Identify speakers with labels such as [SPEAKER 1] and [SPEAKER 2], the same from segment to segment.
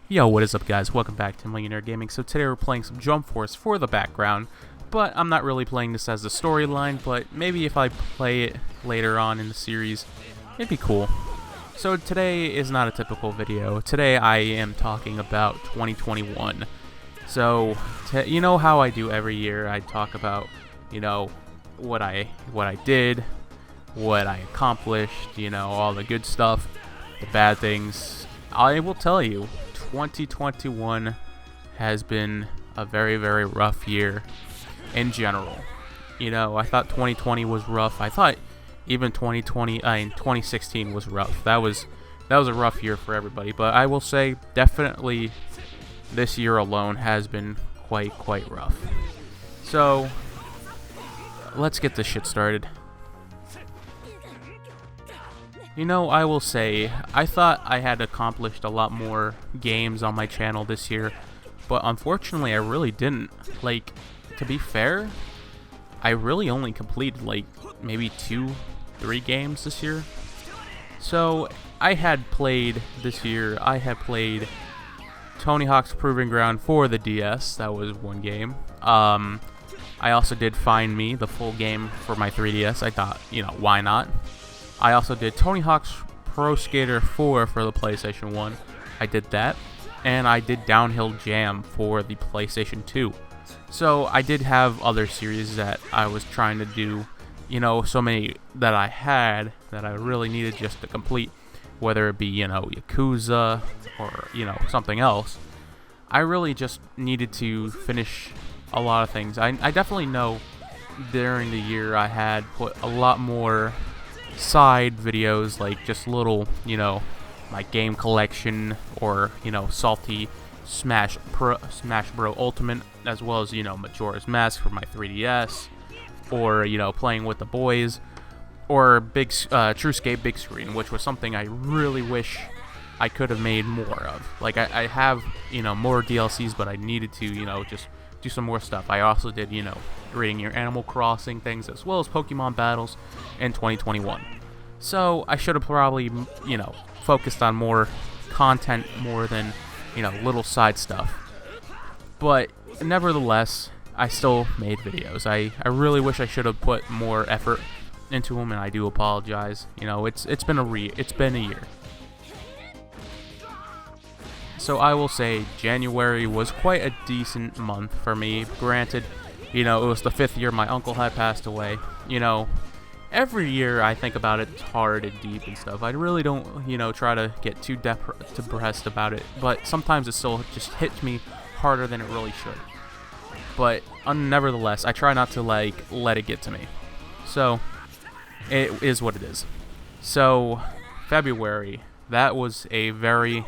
[SPEAKER 1] Yo, what is up guys? Welcome back to Millionaire Gaming. So today we're playing some Jump Force for the background, but I'm not really playing this as a storyline, but maybe if I play it later on in the series, it'd be cool. So today is not a typical video. Today I am talking about 2021. So, you know how I do every year, I talk about, what I did, what I accomplished, all the good stuff, the bad things. I will tell you, 2021 has been a very, very rough year in general. I thought 2020 was rough. I thought even 2016 was rough. That was a rough year for everybody. But I will say, definitely, this year alone has been quite rough. So, let's get this shit started. I will say, I thought I had accomplished a lot more games on my channel this year, but unfortunately I really didn't. To be fair, I really only completed maybe 2-3 games this year. So I had played this year, Tony Hawk's Proving Ground for the DS. That was one game. I also did Find Me, the full game for my 3DS. I thought, why not? I also did Tony Hawk's Pro Skater 4 for the PlayStation 1. I did that. And I did Downhill Jam for the PlayStation 2. So I did have other series that I was trying to do, so many that I had that I really needed just to complete, whether it be, Yakuza or, something else. I really just needed to finish a lot of things. I definitely know during the year I had put a lot more side videos, like just little, my game collection, or salty Smash Bro Ultimate, as well as Majora's Mask for my 3DS, or playing with the boys, or TrueScape Big Screen, which was something I really wish I could have made more of. I have more DLCs, but I needed to just do some more stuff. I also did reading your Animal Crossing things, as well as Pokemon battles in 2021. So I should have probably focused on more content more than little side stuff. But nevertheless, I still made videos. I really wish I should have put more effort into them, and I do apologize. It's been a year. So I will say January was quite a decent month for me. Granted, it was the 5th year my uncle had passed away. Every year I think about it, it's hard and deep and stuff. I really don't, try to get too depressed about it. But sometimes it still just hits me harder than it really should. But nevertheless, I try not to let it get to me. So, it is what it is. So, February, that was a very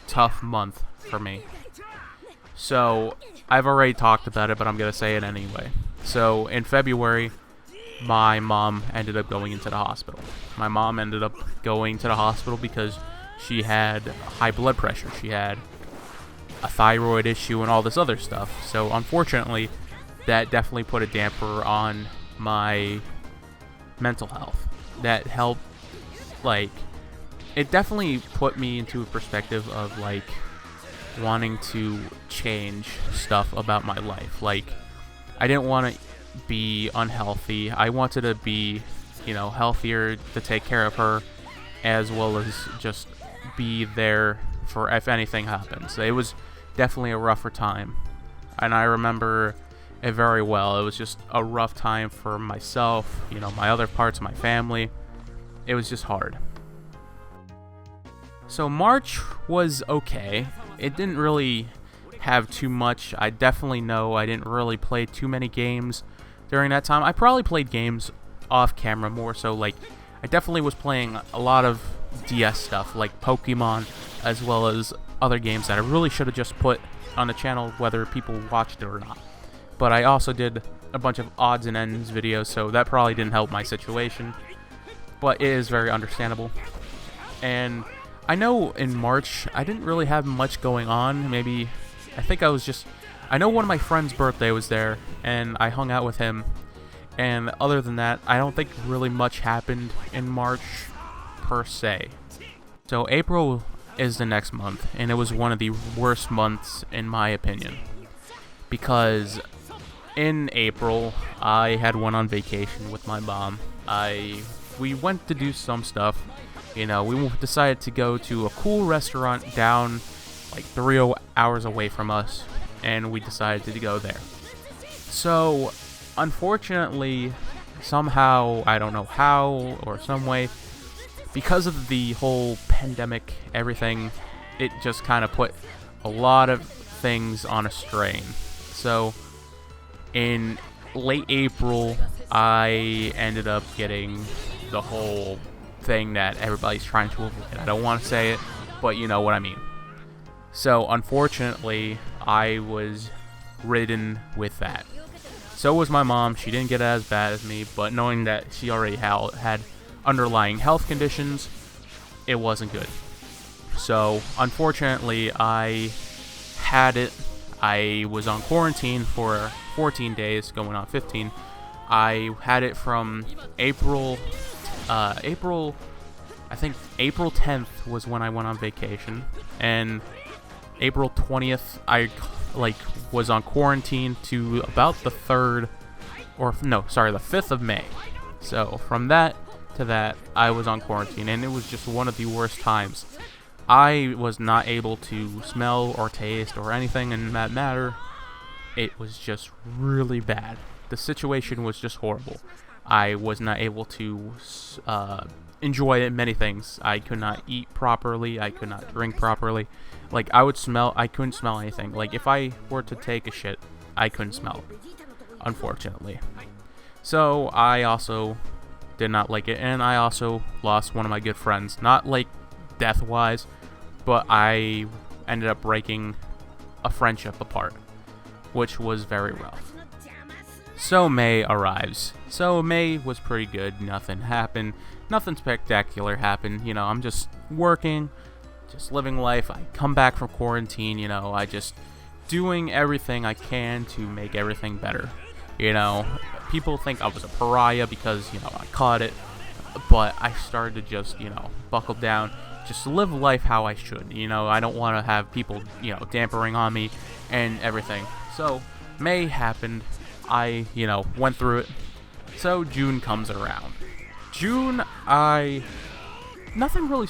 [SPEAKER 1] tough month for me. So, I've already talked about it, but I'm going to say it anyway. So, in February, my mom ended up going into the hospital. My mom ended up going to the hospital because she had high blood pressure. She had a thyroid issue and all this other stuff. So, unfortunately, that definitely put a damper on my mental health. That helped, it definitely put me into a perspective of wanting to change stuff about my life. I didn't want to be unhealthy. I wanted to be healthier, to take care of her, as well as just be there for if anything happens. It was definitely a rougher time, and I remember it very well. It was just a rough time for myself, my other parts of my family. It was just hard. So March was okay. It didn't really have too much. I definitely know I didn't really play too many games during that time. I probably played games off camera more so. I definitely was playing a lot of DS stuff, like Pokemon, as well as other games that I really should have just put on the channel, whether people watched it or not. But I also did a bunch of odds and ends videos, so that probably didn't help my situation. But it is very understandable. And I know in March, I didn't really have much going on. I know one of my friend's birthday was there, and I hung out with him. And other than that, I don't think really much happened in March, per se. So April is the next month, and it was one of the worst months in my opinion. Because in April, I had went on vacation with my mom. We went to do some stuff. We decided to go to a cool restaurant down like 3 hours away from us, and we decided to go there. So, unfortunately, somehow, I don't know how or some way, because of the whole pandemic, everything, it just kind of put a lot of things on a strain. So, in late April, I ended up getting the whole thing that everybody's trying to avoid. I don't want to say it, but you know what I mean. So, unfortunately, I was ridden with that. So was my mom. She didn't get as bad as me, but knowing that she already had underlying health conditions, it wasn't good. So, unfortunately, I had it. I was on quarantine for 14 days, going on 15. I had it from April, I think April 10th was when I went on vacation, and April 20th, I was on quarantine to about the 3rd, the 5th of May. So from that to that, I was on quarantine, and it was just one of the worst times. I was not able to smell or taste or anything in that matter. It was just really bad. The situation was just horrible. I was not able to enjoy many things. I could not eat properly. I could not drink properly. I couldn't smell anything. Like, if I were to take a shit, I couldn't smell it, unfortunately. So, I also did not like it, and I also lost one of my good friends. Not, death-wise, but I ended up breaking a friendship apart, which was very rough. So, May arrives. So, May was pretty good. Nothing happened. Nothing spectacular happened. I'm just working, just living life. I come back from quarantine, I just doing everything I can to make everything better. People think I was a pariah because, I caught it, but I started to just, buckle down, just live life how I should. I don't want to have people, dampering on me and everything. So, May happened. I, went through it. So, June comes around. June, nothing really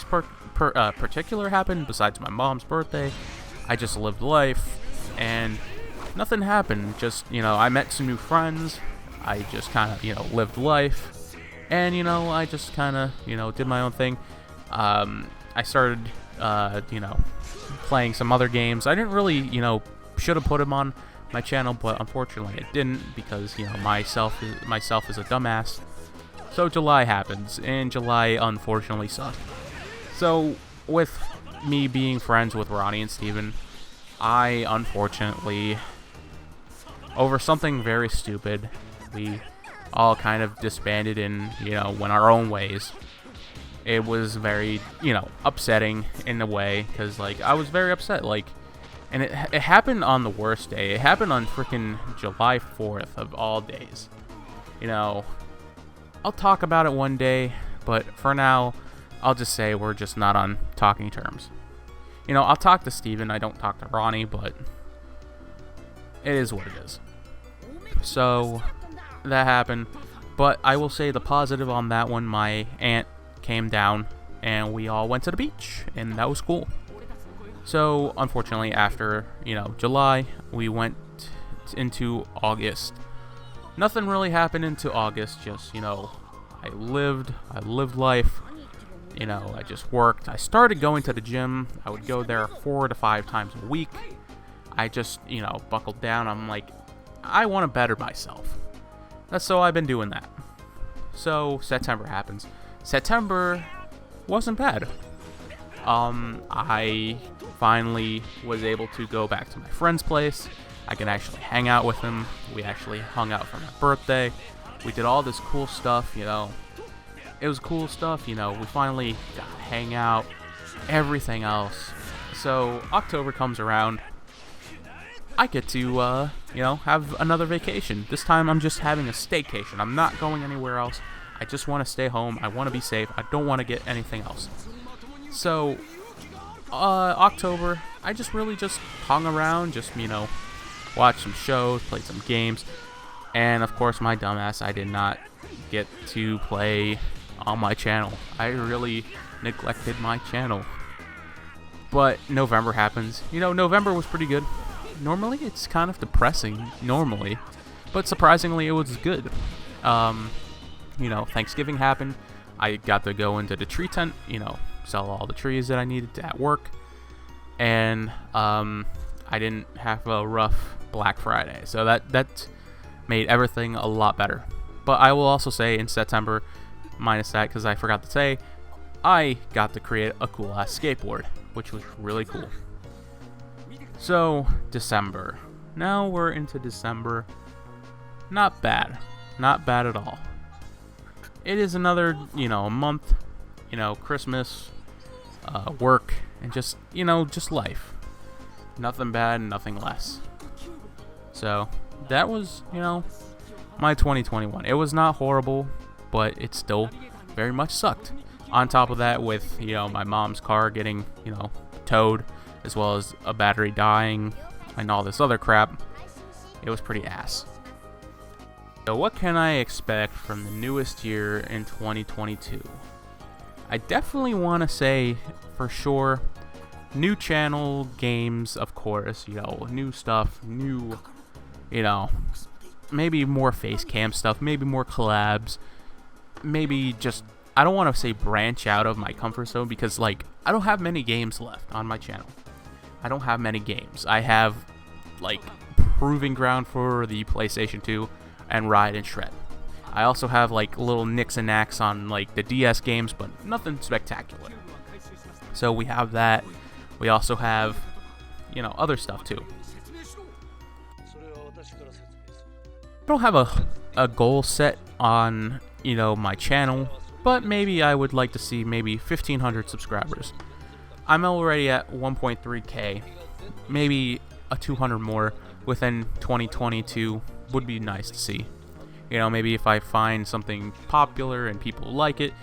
[SPEAKER 1] particular happened besides my mom's birthday. I just lived life, and nothing happened. Just, I met some new friends. I just kind of, lived life, and, I just kind of, did my own thing. I started, playing some other games. I didn't really, should have put them on my channel, but unfortunately I didn't because, myself is a dumbass. So July happens, and July unfortunately sucked. So, with me being friends with Ronnie and Steven, I unfortunately, over something very stupid, we all kind of disbanded and, went our own ways. It was very, upsetting in a way, because, I was very upset, and it happened on the worst day. It happened on freaking July 4th of all days. I'll talk about it one day, but for now, I'll just say we're just not on talking terms. I'll talk to Steven, I don't talk to Ronnie, but it is what it is. So, that happened, but I will say the positive on that one, my aunt came down, and we all went to the beach, and that was cool. So, unfortunately, after, July, we went into August. Nothing really happened into August, just, I lived life, I just worked. I started going to the gym. I would go there 4 to 5 times a week. I just, buckled down. I'm like, I want to better myself. So I've been doing that. So, September happens. September wasn't bad. I finally was able to go back to my friend's place. I can actually hang out with him. We actually hung out for my birthday. We did all this cool stuff, It was cool stuff, we finally got to hang out, everything else. So, October comes around. I get to, have another vacation. This time I'm just having a staycation. I'm not going anywhere else. I just want to stay home. I want to be safe. I don't want to get anything else. So, October, I just really just hung around, just, watched some shows, played some games, and of course my dumbass, I did not get to play on my channel. I really neglected my channel. But November happens. November was pretty good. Normally it's kind of depressing, but surprisingly it was good. Thanksgiving happened. I got to go into the tree tent, sell all the trees that I needed at work. And I didn't have a rough Black Friday. So that made everything a lot better. But I will also say in September, minus that because I forgot to say, I got to create a cool ass skateboard, which was really cool. So, December. Now we're into December. Not bad. Not bad at all. It is another, a month, Christmas, work, and just life. Nothing bad, nothing less. So, that was, my 2021. It was not horrible, but it still very much sucked. On top of that, with, my mom's car getting, towed, as well as a battery dying, and all this other crap, it was pretty ass. So what can I expect from the newest year in 2022? I definitely want to say, for sure, new channel, games, of course, new stuff, new, maybe more face cam stuff, maybe more collabs, maybe just, I don't want to say branch out of my comfort zone because, I don't have many games left on my channel. I don't have many games. I have, Proving Ground for the PlayStation 2 and Ride and Shred. I also have, little nicks and knacks on, the DS games, but nothing spectacular. So we have that. We also have, other stuff, too. I don't have a goal set on, my channel, but maybe I would like to see maybe 1,500 subscribers. I'm already at 1.3k. Maybe a 200 more within 2022 would be nice to see. Maybe if I find something popular and people like it,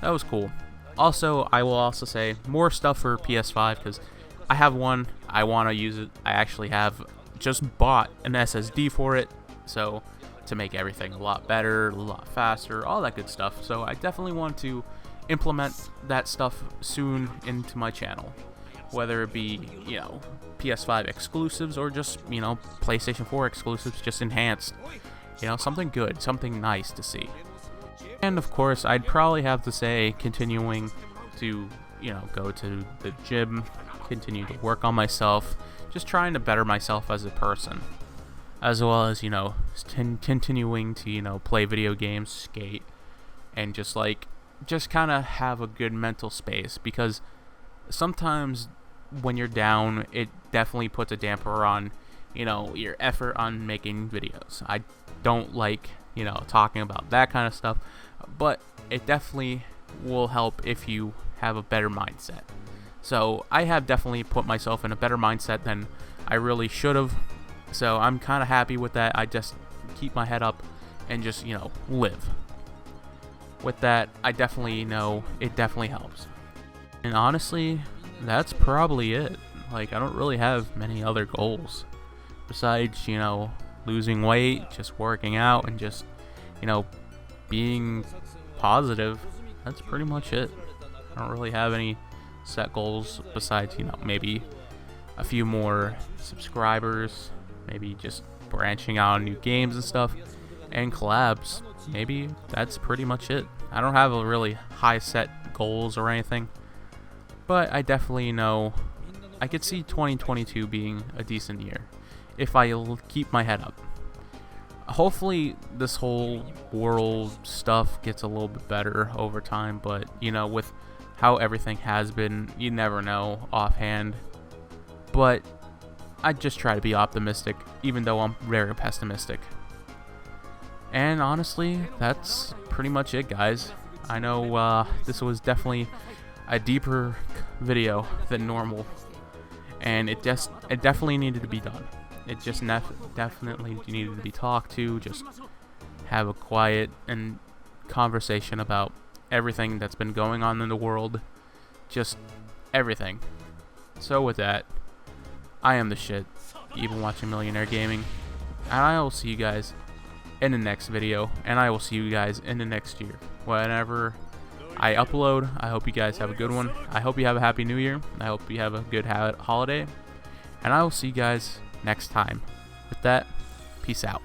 [SPEAKER 1] that was cool. Also, I will also say more stuff for PS5 because I have one. I want to use it. I actually have just bought an SSD for it, so to make everything a lot better, a lot faster, all that good stuff. So I definitely want to implement that stuff soon into my channel, whether it be PS5 exclusives or just PlayStation 4 exclusives, just enhanced, something good, something nice to see. And of course I'd probably have to say continuing to go to the gym, continue to work on myself, just trying to better myself as a person, as well as continuing to play video games, skate, and just kind of have a good mental space, because sometimes when you're down, it definitely puts a damper on, your effort on making videos. I don't like, talking about that kind of stuff, but it definitely will help if you have a better mindset. So I have definitely put myself in a better mindset than I really should have. So I'm kind of happy with that. I just keep my head up and just, live. With that, I definitely know it definitely helps. And honestly, that's probably it. I don't really have many other goals besides, losing weight, just working out, and just, being positive. That's pretty much it. I don't really have any set goals besides, maybe a few more subscribers, maybe just branching out on new games and stuff, and collabs. Maybe that's pretty much it. I don't have a really high set goals or anything, but I definitely know I could see 2022 being a decent year if I keep my head up. Hopefully this whole world stuff gets a little bit better over time, but with how everything has been, you never know offhand. But I just try to be optimistic, even though I'm very pessimistic. And honestly, that's pretty much it, guys. I know this was definitely a deeper video than normal, and it definitely needed to be done. It just definitely needed to be talked to. Just have a quiet and conversation about everything that's been going on in the world. Just everything. So with that, I am the shit. You've been watching Millionaire Gaming, and I will see you guys in the next video, and I will see you guys in the next year. Whenever I upload, I hope you guys have a good one. I hope you have a happy new year. I hope you have a good holiday, and I will see you guys next time. With that, peace out.